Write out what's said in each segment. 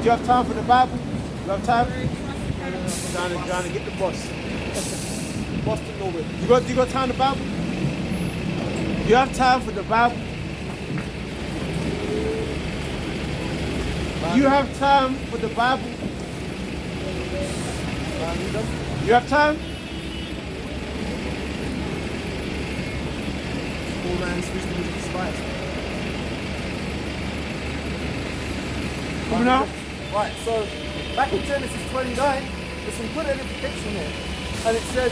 you have time for the Bible? You have time? Trying to get the boss. Boss to nowhere. You got time for the Bible? You have time for the Bible? You have time for the Bible? You have time? All man's wisdom is despised. Coming out? Right, so back in Genesis 29, there's some good edification there. And it says,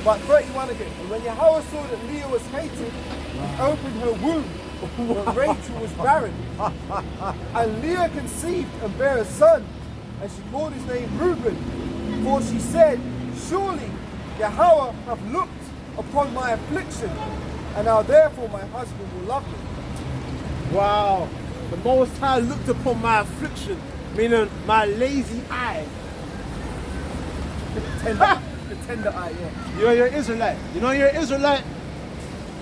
but 31 again, and when Yahweh saw that Leah was hated, he opened her womb, but Rachel was barren. And Leah conceived and bare a son, and she called his name Reuben, for she said, surely Yahweh hath looked upon my affliction, and now therefore my husband will love me. Wow. The Most High looked upon my affliction, meaning my lazy eye. The tender eye, yeah. You're an Israelite. You know you're an Israelite.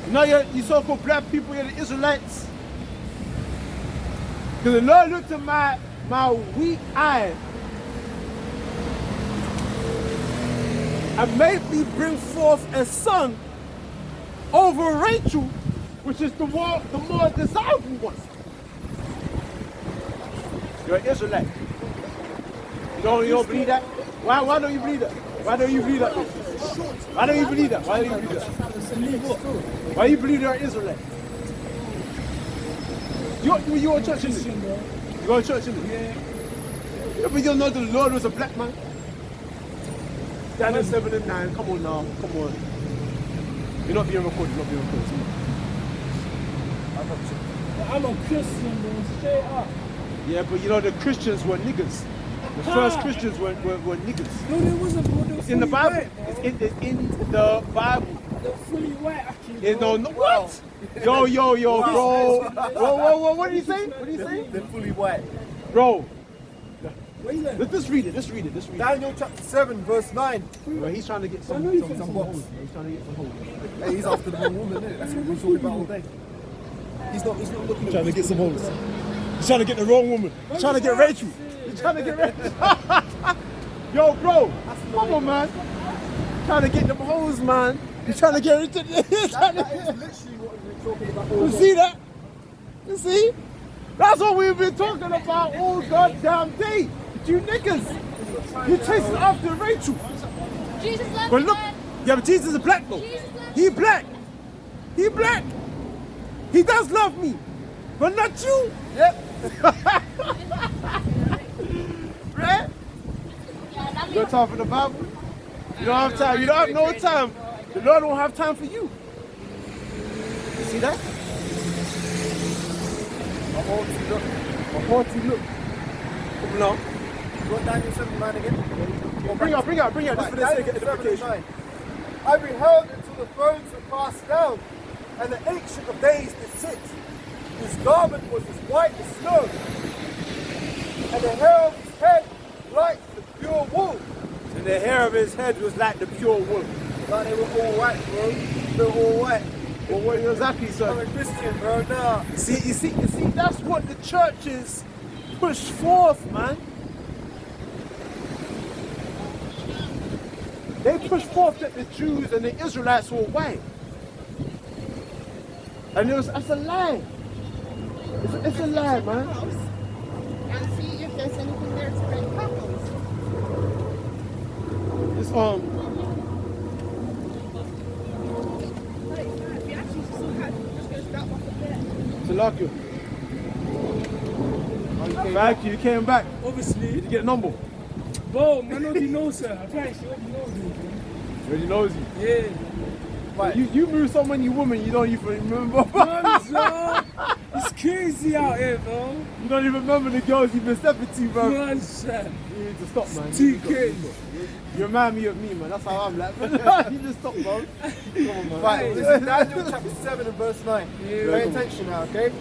You know you so-called black people, you're the Israelites. Because the Lord looked at my weak eye and made me bring forth a son over Rachel, which is the more desirable one. You're an Israelite. You don't believe that? Why don't you believe that? Why don't you believe that? Why don't you believe that? Why don't you believe that? Why do you believe you're an Israelite? You go to church, isn't it? You go to church, isn't it? Yeah, but you don't know the Lord was a black man. Daniel 7 and 9, come on now, come on. You're not being recorded, you're not being recorded. I'm a Christian, bro, straight up. Yeah, but you know the Christians were niggas. The first Christians were niggas. No, there wasn't, bro. It's in the Bible. It's in the Bible. They're fully white, actually. It's no, what? Yo, bro. Whoa, what did he say? What did he say? They're fully white. Bro, Where you at? let's read it. Daniel chapter 7, verse 9. Well, he's trying to get some Some hoes. box. He's trying to get some hoes. Hey, he's after the wrong woman, isn't it? That's what we're talking about all day. He's not looking Trying to get some hoes. He's trying to get the wrong woman. He's trying to get Rachel. He's trying to get Rachel. Yo, bro, come on, man. Trying to get them hoes, man. He's trying to get into That is literally what we've been talking about all You day. see that? You see? That's what we've been talking about all goddamn day. You niggas. You chasing after Rachel. Jesus loves But you, look, man. yeah, but Jesus is black though. Jesus loves He black. He black. He does love me. But not you. Yep. Right? Yeah, You got time for the Bible? You don't have time. You don't have no time. The Lord don't have time for you. You see that? A haughty look. A haughty look. Come on. You want Daniel 7, 9 again? Bring out. Just Right, for the sake Daniel of 7 and edification. 9. I beheld until the thrones were cast down, and the ancient of days did sit. His garment was as white as snow, and the hair of his head like the pure wool. And the hair of his head was like the pure wool. Like they were all white, bro. They were all white. Well, what exactly, I'm sir? a Christian, bro. Nah. You see, that's what the churches push forth, man. They push forth that the Jews and the Israelites were white. And that's a lie. It's a lie, man. And see if there's anything there to bring couples. It's Salakia. Thank you. You came back. Obviously. Did you get a number? Bro, man already knows her. I promise you already knows me, bro. Already knows you. Yeah. Right. You move so many women you don't even remember. Man, bro. It's crazy out here, bro. You don't even remember the girls you've been stepping to, bro. Man, shit. You need to stop, man. TK. You remind me of me, man. That's how I'm like. You just stop, bro. Come on, man. Right, this is Daniel chapter 7 and verse 9. Pay come on. attention now, okay?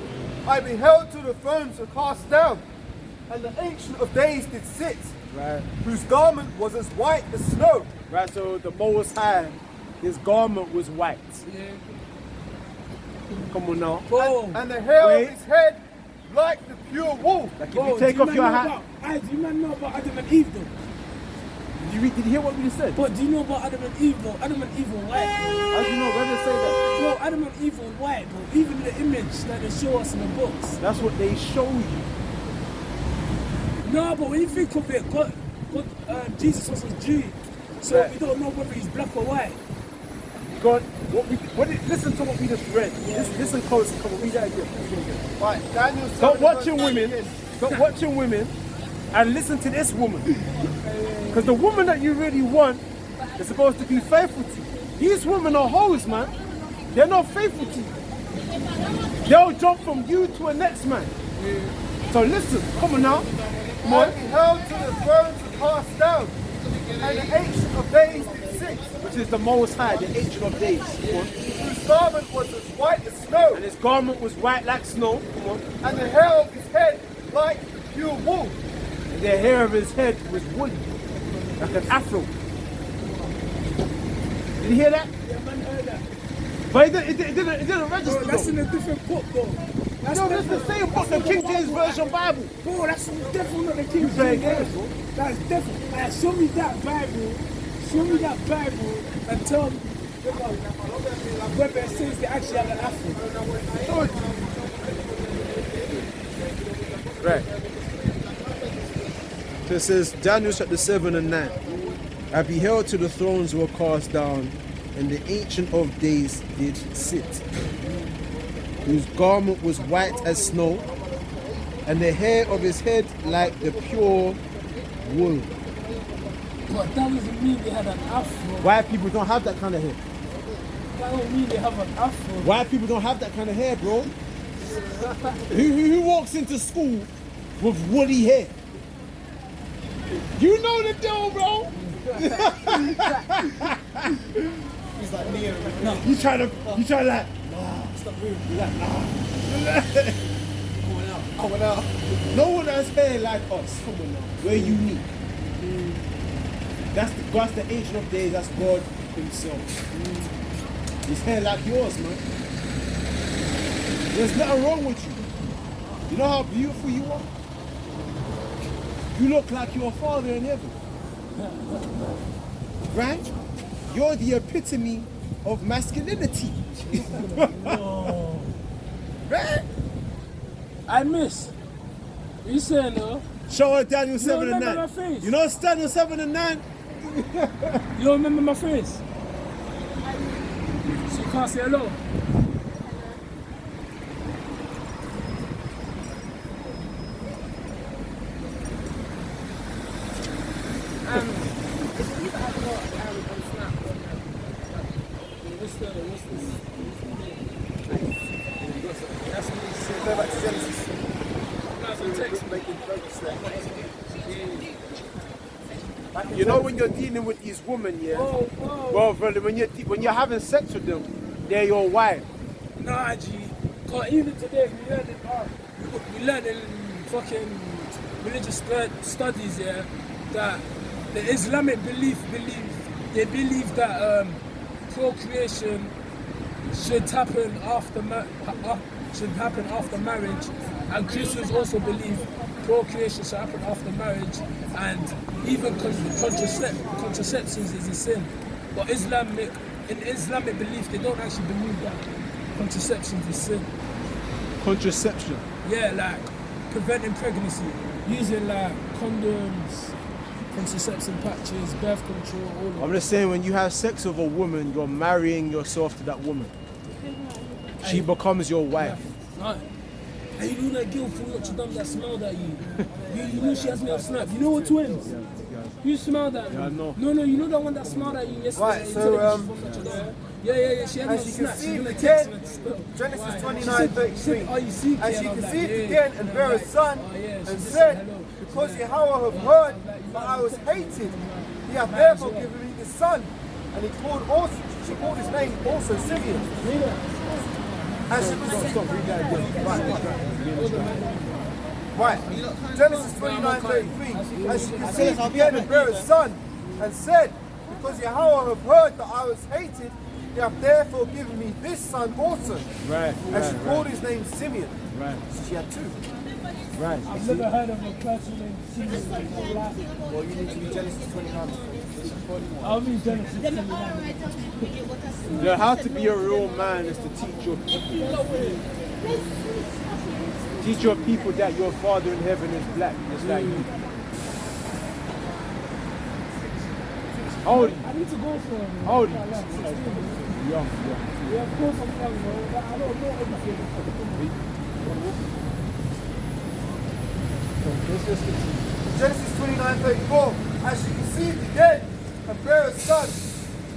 I beheld till the thrones were cast down, and the ancient of days did sit, Right. whose garment was as white as snow. Right, so the Most High, his garment was white. Yeah. Come on now. Bro. And the hair Wait. of his head like the pure wool. Like if Bro, you take do off man your know hat. about- Aye, do you man know about Adam and Eve though? Did you hear what we just said? But do you know about Adam and Eve though? Adam and Eve were white. How do you know? Where did they say that? Bro, Adam and Eve were white, bro. Even the image that they show us in the books. That's what they show you. No, but when you think of it, Jesus was a Jew. So Right. we don't know whether he's black or white. God, listen to what we just read. Listen close. Come on, read that again. Right, Daniel 7 Stop watching verse women. 19. Stop watching women, and listen to this woman. Because the woman that you really want is supposed to be faithful to you. These women are hoes, man. They're not faithful to you. They'll jump from you to a next man. So listen, come on now. Come on. And beheld to the thrones were cast down, and the ancient of days did sit, Which is the Most High, the Ancient of Days. Come on. whose garment was as white as snow, And his garment was white like snow. Come on. and the hair of his head like pure wool. And the hair of his head was woolly, like an afro. Did you hear that? Yeah, man heard that. But it didn't Bro, register that's though. in a different book though. That's No, that's the same book, the King James Version Bible. Bro, that's definitely not the King play James games, Version. That's definitely. Show me that Bible. Show me that Bible and tell me whether it says they actually have an afro. Right. So it says Daniel chapter 7 and 9. I beheld till the thrones were cast down, and the Ancient of Days did sit, whose garment was white as snow, and the hair of his head like the pure wool. But that doesn't mean they had an afro. White people don't have that kind of hair. That don't mean they have an afro. White people don't have that kind of hair, bro. Who walks into school with woolly hair? You know the deal, bro. He's like Neo. You try to like, Stop real. I went out. no one has hair like us. Come on now. We're unique. That's the Ancient of Days, that's God himself. His hair like yours, man. There's nothing wrong with you. You know how beautiful you are? You look like your father in heaven. Right? You're the epitome of masculinity. Right? I miss. What you saying though? Show her Daniel 7 and remember 9. my face. You know it's Daniel 7 and 9? You don't remember my face? So you can't say hello? Go back to Genesis. You know when you're dealing with these women, yeah? Well, brother, when you're having sex with them, they're your wife. Nah, G. Cause even today we learned in fucking religious studies, yeah, that the Islamic belief that procreation should happen after marriage, and Christians also believe procreation should happen after marriage, and even contraceptions is a sin. But in Islamic belief, they don't actually believe that contraception is a sin. Contraception. Yeah, like preventing pregnancy, using like condoms, contraception patches, birth control, all of I'm just saying, when you have sex with a woman, you're marrying yourself to that woman. She becomes your wife. Right. And you know that girl from Notre Dame that smiled at you? You know she has me on Snap. You know what twins? You smiled at me? Yeah, I know. No, you know that one that smiled at you yesterday? Right, You so, told me she's from Notre Dame. Yeah, she had me on As you Snap. can She's see gonna again, text me still. Genesis Right. 29:33. She said, "Are you seeking?" As And you I'm can like, see it "Yeah." again and I'm bear a like, son, "Oh, yeah." She and just said, hello. because She's Yahweh have heard that I was hated, he hath therefore given me this son. And she called his name also Simeon. As you can see, right, Genesis 29:33. As you can see, he again and bare a son, and said, because Yahweh have heard that I was hated, you have therefore given me this son also. Right, And she called his name Simeon. right, So she had two. right. I've never heard of a person named Simeon in my life. Well, you need to read Genesis 29. I'll read Genesis 29. You know, how to be a real man is to teach your people. Teach your people that your Father in heaven is black, just like you. How old are you? I need to go for him. How old are you? Young, young. Yeah, of course I'm young, bro, but I don't know everything. Let's just continue. Genesis 29:34. And she conceived again and bare a son,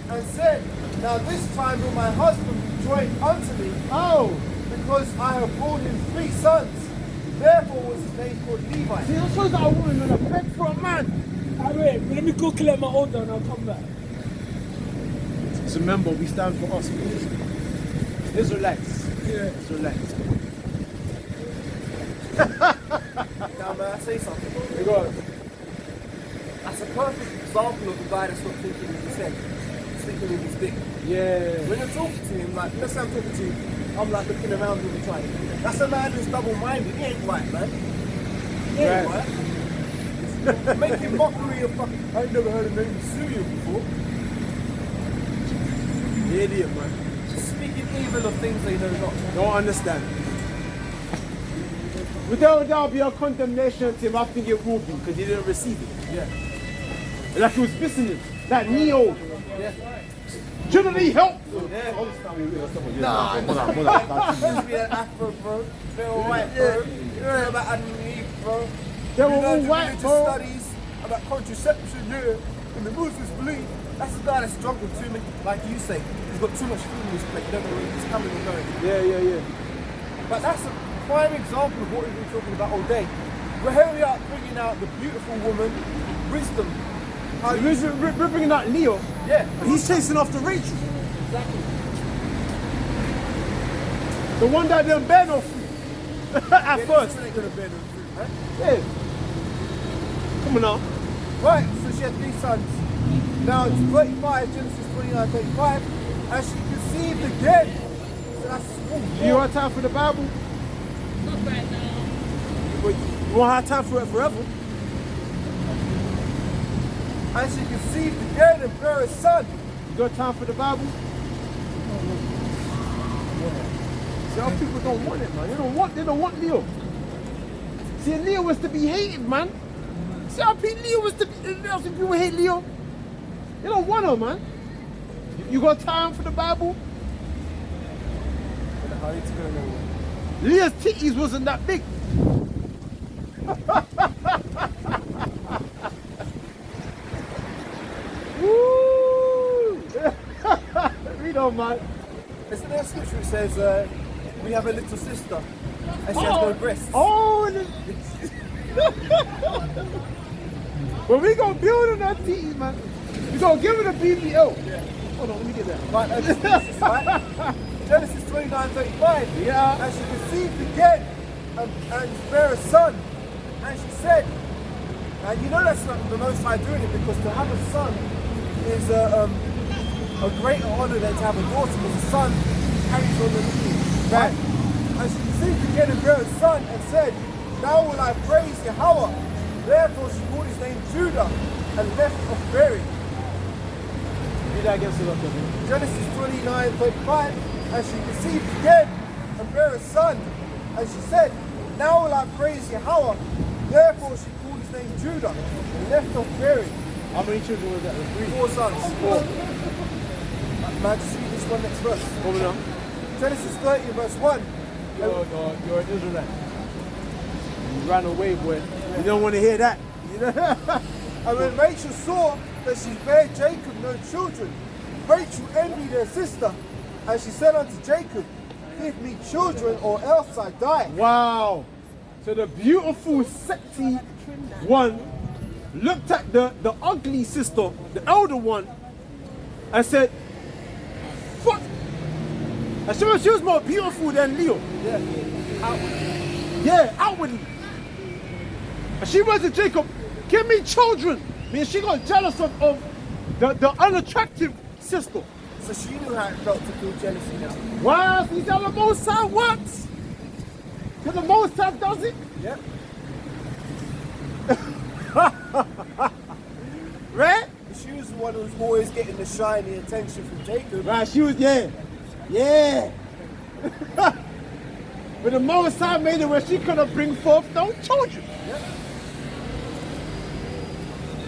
and said, now this time will my husband be joined unto me, Oh! because I have borne him 3 sons. Therefore was his name called Levi. See, that's what I woman gonna beg for a man. Alright, let me go collect my order and I'll come back. So remember, we stand for us, Israelites. Yeah. Israelites. Now may I say something? Because That's a perfect example of the guy that's not thinking with his head, he's thinking with his dick. yeah. When you're talking to him, like, let's say I'm talking to you, I'm like looking around all the time. That's a man who's double-minded. He ain't right, man. He ain't Right. right. Making mockery of fucking, I ain't never heard of name Syria before. The idiot, man. Speaking evil of things they know not. Don't understand. Without doubt, be a condemnation to him. I think it will be because he didn't receive it. Yeah. Like he was missing it. Like Neo. Yeah. Trinity help. Nah, just be an Afro, bro. They're all white, bro. You know about Adam and Eve, bro. They were You know all the white, religious bro. studies about contraception, yeah. And the Muslims believe. That's a guy that's drunk with too many, like you say. He's got too much food in his plate. You don't know where he's coming or going. Yeah. But that's a prime example of what we've been talking about all day. We're here we are bringing out the beautiful woman, wisdom. How you, We're bringing out Leo. yeah. He's chasing after Rachel. The one that didn't bear no fruit. At first. Ain't gonna bear no fruit, right? Yeah. Come on now. Right, so she had 3 sons. Now it's 35, Genesis 29:35, and she conceived again. So that's You want time for the Bible? Not right now. You won't have time for it forever. and she conceived again and bare a son. You got time for the Bible? See how people don't want it, man. They don't want Leo. See, Leo was to be hated, man. See how Leo was to be, people hate Leo. They don't want her, man. You got time for the Bible? I need to go nowhere. Leah's titties wasn't that big. Woo! Read on, man. Isn't there a scripture which says, we have a little sister and she has no breasts? Oh, well, we gonna build on that titties, man. We gonna give it a BBL. Yeah. Hold on, let me get that. Right, Genesis, right? Genesis 29:35. Yeah. And she conceived again and bare a son. And she said, and you know that's not the Most High doing it, because to have a son is a greater honor than to have a daughter, because a son carries on the lineage. Right? And she conceived again and bare a son and said, now will I praise Yahweh. Therefore she called his name Judah and left off bearing. Read that against the Genesis 29:35, and she conceived again and bare a son. And she said, now will I praise Yahweh. Therefore she called his name Judah and left off bearing. How many children was that? 4 sons. 4. May I just read this one next verse? Coming up. Genesis 30 verse 1. You're an Israelite. You ran away, boy. You don't want to hear that. You know? And when Rachel saw that she bare Jacob no children, Rachel envied her sister, and she said unto Jacob, give me children or else I die. Wow. So the beautiful, sexy one looked at the ugly sister, the elder one, and said, fuck. And she was more beautiful than Leo. Yeah. Outwardly. Yeah, outwardly. And she went to Jacob, give me children. I mean, she got jealous of the unattractive sister. So she knew how it felt to feel jealousy now. Wow, see how the Most High works? Because the Most High does it? Yep. Right? She was the one who was always getting the shiny attention from Jacob. Right, she was, yeah. Yeah. But the Most High made it where she couldn't bring forth no children. Yep.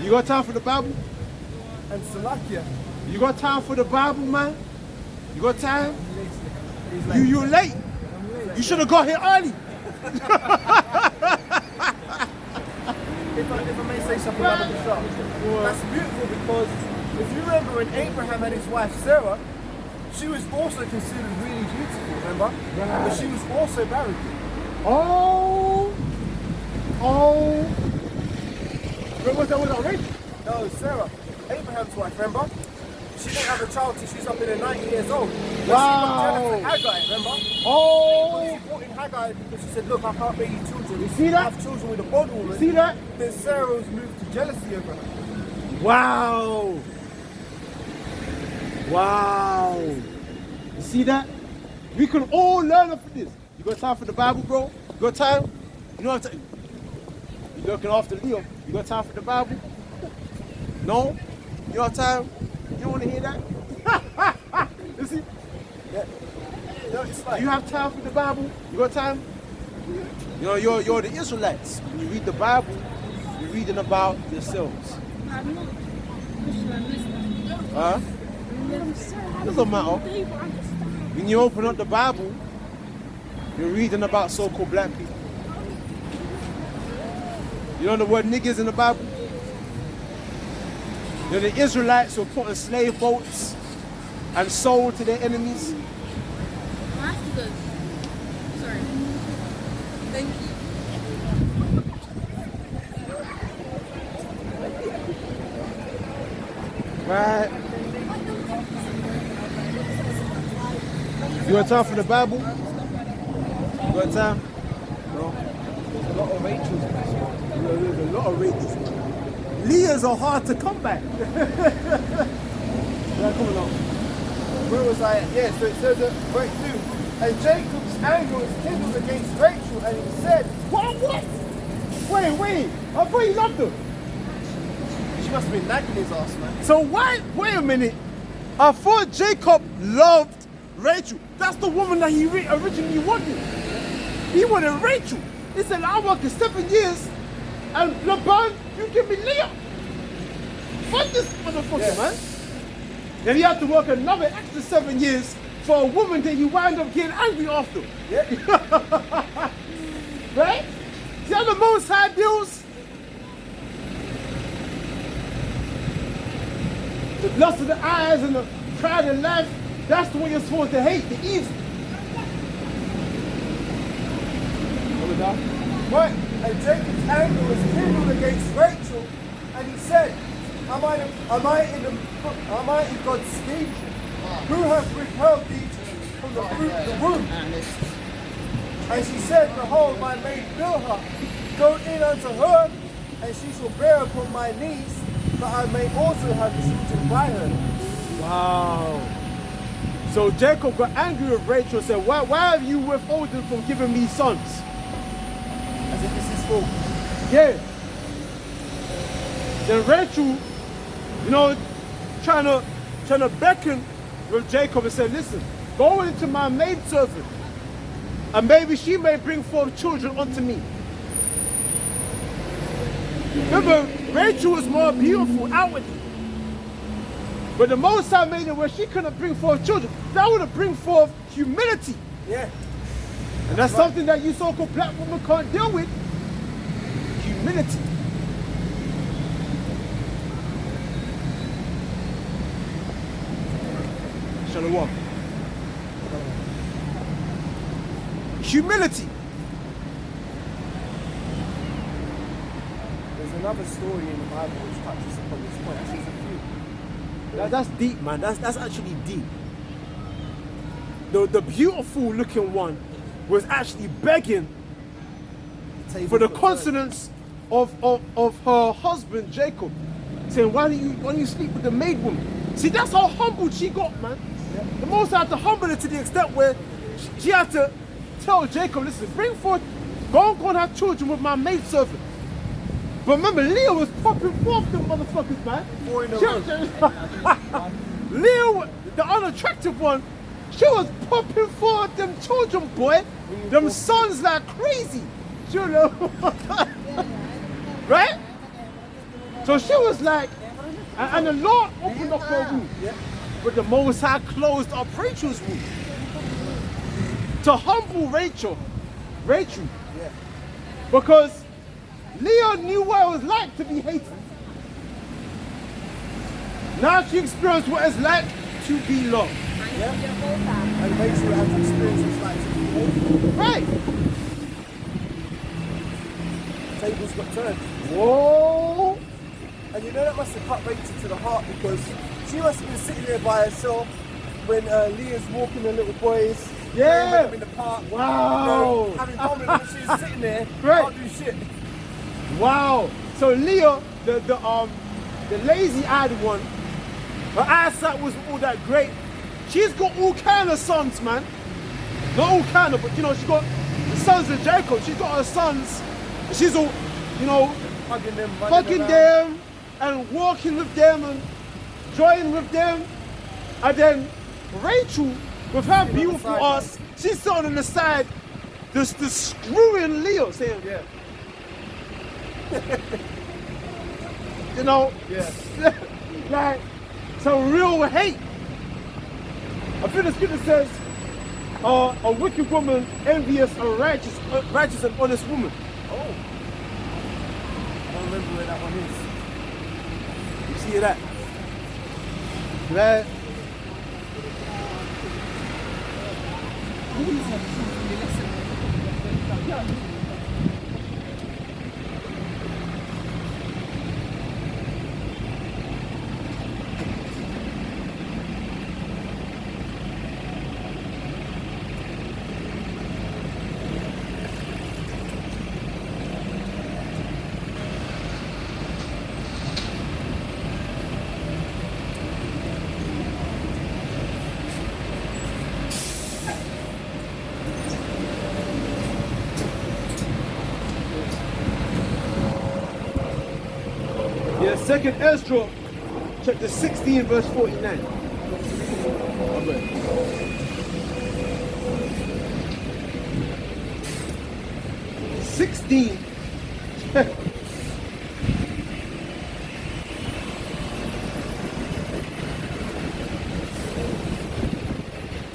You got time for the Bible? And Salakia. You got time for the Bible, man? You got time? He's like, You're late. You should have got here early. if I may say something about the shop, that's beautiful because if you remember when Abraham and his wife Sarah, she was also considered really beautiful, remember? But she was also barren. Oh. Was that Rachel? No, Sarah, Abraham's wife, remember? She didn't have a child till she's up in her 90 years old. But Wow. she got jealous of Haggai, remember? Oh. She brought in Haggai because she said, look, I can't bear you children. You see that? I have children with a bondwoman. See that? Then Sarah was moved to jealousy over her. Wow. Wow. You see that? We can all learn from this. You got time for the Bible, bro? You got time? You know what I'm saying? You're looking after Leo. You got time for the Bible? No? You got time? You don't want to hear that? You see? Yeah. No, it's like, You have time for the Bible? You got time? You know, you're the Israelites. When you read the Bible, you're reading about yourselves. I'm not Christian, I'm Muslim. Huh? I'm so happy Doesn't matter. they will understand. When you open up the Bible, you're reading about so-called black people. You know the word niggas in the Bible? You know the Israelites were put on slave boats and sold to their enemies. I have to go. Sorry. Thank you. Right? You got time for the Bible? You got time? No? there's a lot of Rachels in this one. You know, there's a lot of Rachels. Leahs are hard to come by. Yeah, come along. Where was I at? Yeah, so it says at verse 2, and Jacob's anger was kindled against Rachel, and he said, What? Wait. I thought you loved her. she must have been nagging his ass, man. So wait a minute. I thought Jacob loved Rachel. That's the woman that he originally wanted. He wanted Rachel. He said, I work in 7 years and Laban, you give me Leah. Fuck this motherfucker, Yeah. man. Then he had to work another extra 7 years for a woman that you wind up getting angry after. Yeah. Right? See how the Most High deals? The lust of the eyes and the pride of life, that's the one you're supposed to hate, the evil. Right, and Jacob's anger was kindled against Rachel, and he said, Am I in God's scheme? Who hath withheld thee from the fruit of the womb? And she said, Behold, my maid Bilhah, go in unto her, and she shall bear upon my knees, that I may also have children by her. Wow. So Jacob got angry with Rachel and said, why have you withholden from giving me sons? As if it's his fault. Yeah. Then Rachel, you know, trying to beckon with Jacob and said, listen, go into my maidservant, and maybe she may bring forth children unto me. Remember, Rachel was more beautiful outwardly. But the Most High made it where she couldn't bring forth children. That would have bring forth humility. Yeah. And that's something that you so-called black women can't deal with. Humility. Shalom. Humility. There's another story in the Bible which touches upon this point. Actually, there's a few. That's deep, man. That's actually deep. The beautiful looking one was actually begging for the consonance of her husband Jacob, saying, why don't you sleep with the maid woman? See, that's how humbled she got, man. The Most High had to humble her to the extent where she had to tell Jacob, listen, bring forth, go and have children with my maidservant. But remember, Leah was popping forth them motherfuckers, man. Four in a row. Leah, the unattractive one, she was popping forth them children, boy. Them sons like crazy. You know? Right? So she was like, and the Lord opened up her womb. But the Most High closed up Rachel's womb. To humble Rachel. Because Leah knew what it was like to be hated. Now she experienced what it's like to be loved. And Rachel had to experience what it's like to be hated. Right. Tables got turned. Whoa. And you know that must have cut Rachel to the heart because she must have been sitting there by herself when Leah's walking the little boys. Yeah. Playing with them in the park. Wow. You know, having fun with them. She's sitting there. Right. Can't do shit. Wow. So Leah, the lazy-eyed one, her eyesight was all that great. She's got all kind of sons, man. Not all kind of, but you know, she got the sons of Jacob. She's got her sons. She's all, you know, hugging them and walking with them and joining with them. And then Rachel, with her beautiful ass, she's sitting on the side, just screwing Leah, saying, yeah. You know, like some real hate. I feel the scripture says, a wicked woman envious a righteous and honest woman. Oh. I don't remember where that one is. You see that? Right? Yeah, 2nd Ezra, chapter 16, verse 49. Okay. 16.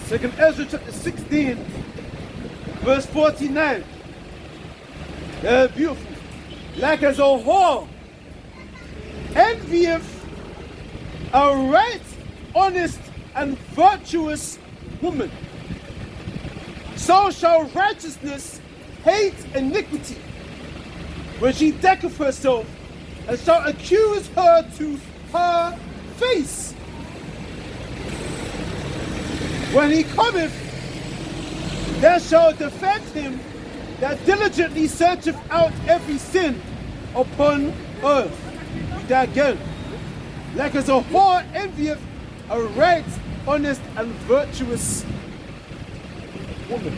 Second Ezra chapter 16, verse 49. Yeah, beautiful. Like as a whore envieth a right, honest, and virtuous woman, so shall righteousness hate iniquity when she decketh herself, and shall accuse her to her face. When he cometh, there shall defend him that diligently searcheth out every sin upon earth. That again, like as a whore envieth a right, honest, and virtuous woman.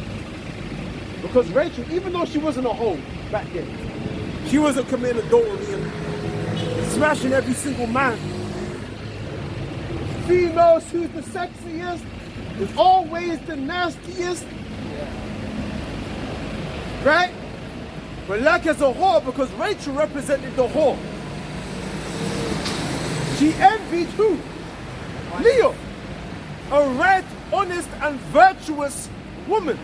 Because Rachel, even though she wasn't a hoe back then, she wasn't committing adultery and smashing every single man. Females who's the sexiest is always the nastiest. Right? But like as a whore, because Rachel represented the whore, she envied who? Leah, a right, honest, and virtuous woman.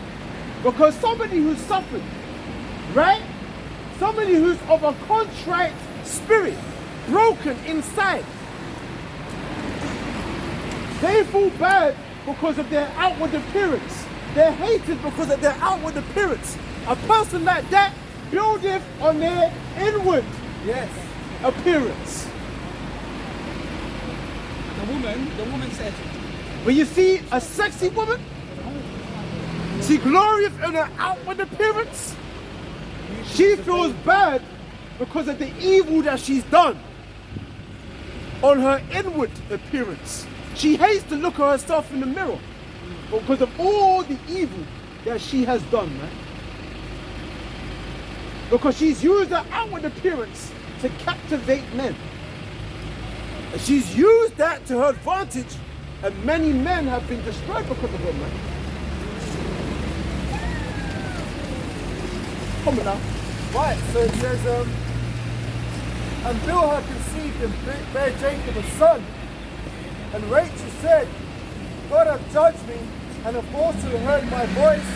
Because somebody who's suffered, right? Somebody who's of a contrite spirit, broken inside. They feel bad because of their outward appearance. They're hated because of their outward appearance. A person like that buildeth on their inward appearance. The woman said, When you see a sexy woman, she glorious in her outward appearance, she feels bad because of the evil that she's done on her inward appearance. She hates to look at herself in the mirror because of all the evil that she has done, man. Because she's used her outward appearance to captivate men. And she's used that to her advantage, and many men have been destroyed because of her, man. Come on now. Right, so it says, and Bilhah conceived and bare Jacob a son. And Rachel said, God hath judged me, and hath also heard my voice,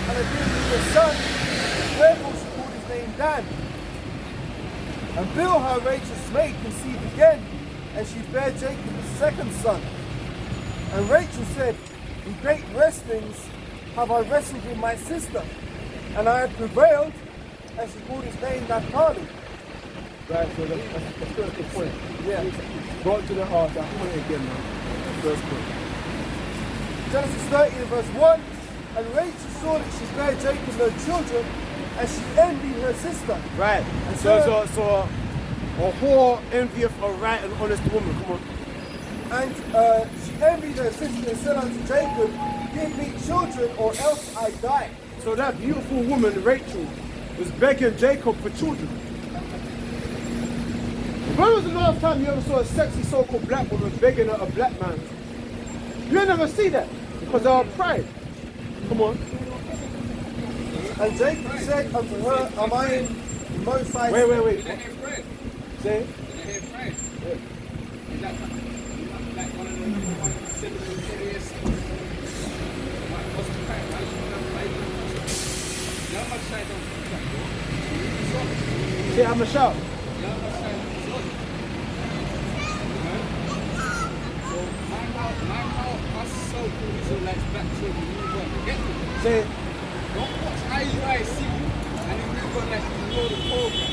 and hath given me a son. Therefore she called his name Dan. And Bilhah, Rachel's maid, conceived again, and she bare Jacob a second son. And Rachel said, in great wrestlings have I wrestled with my sister, and I have prevailed, and she called his name Naphtali. Right, so that's good at the point. Yeah. Go to the heart, that point again now. First point. Genesis 30 verse 1. And Rachel saw that she bare Jacob no children, and she envied her sister. Right. And So a whore envieth a right and honest woman. Come on. And she envied her sister and said unto Jacob, give me children or else I die. So that beautiful woman, Rachel, was begging Jacob for children. When was the last time you ever saw a sexy so-called black woman begging a black man? You never see that because of our pride. Come on. And Jacob said unto her, am I in the Most High? Wait. Say it. Say I'm a shout. Say it. Don't watch IUIC and then move on like you know the program.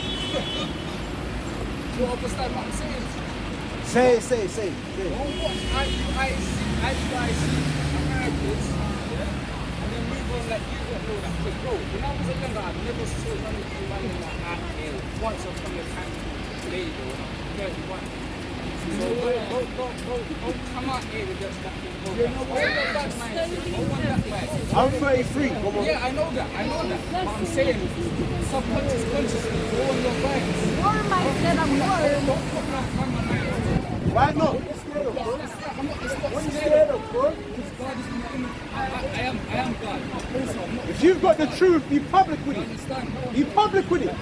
You understand what I'm saying? Say it. Don't watch IUIC Americans, and then move on like you don't know that. Because bro, when I was a younger, I never saw none of you running like that once upon a time later when I was 31. So don't come out here with just that thing. I'm 33. Come on. Yeah, I know that. But I'm saying, subconscious, consciously, go on your minds. Don't put that on my mind. Why not? I'm not scared of God, because God is not in me. I am God. Also, I'm not. If you've got the truth, be public with it. Understand? Be public with it.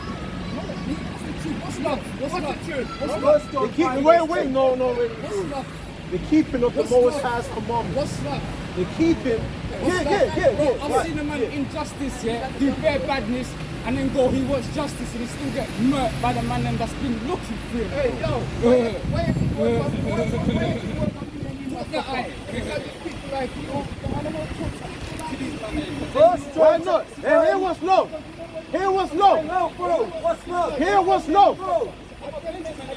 What's love? What's the truth? Wait, no, wait. What's love? The keeping of the Most High's commandments. What's love? The keeping. Yeah. I've seen a man injustice, do bare badness, and then go, he wants justice, and he still get murked by the man and that's been looking for him. Hey, yo, why if you Why not? Hey, here was love. No, bro, what's love? Here was love. Bro,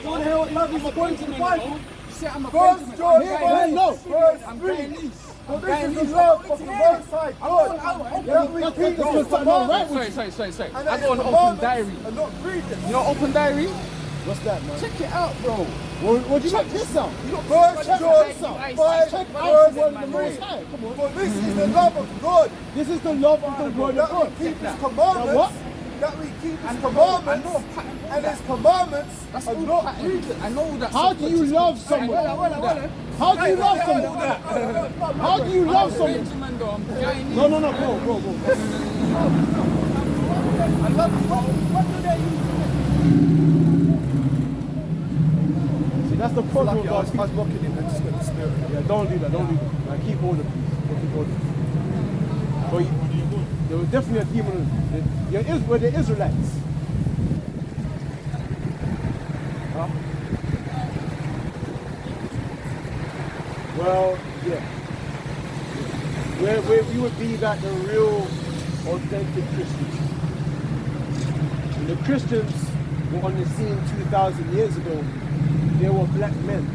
you want to hear what love is according to the Bible? I'm a First John Here was 5, love. verse 3. So this is the love of the Most High God. That we keep His commandments Sorry. and I His go on Open commandments Diary. and not grievous. You know Open Diary? What's that, man? Check it out, bro. Well, you check this out. First John 5, Check verse out the 3. Most High. Come on. For this is the love of God, This is the love of the word of that God. we keep His Now what? commandments, that we keep His commandments, and His commandments That's are all not pattern. grievous. I know that. How do you love someone? How do you love someone? How do you love someone? Benjamin, though, I'm behind you. No, go. I love you. What do they use? See, that's the problem with I us. was mocking him and just got the spirit. Yeah, don't do that. Like, keep order, please. Keep order. But there was definitely a demon. Were the Israelites? Huh? Well, yeah. Where we would be like the real, authentic Christians. When the Christians were on the scene 2,000 years ago, they were black men.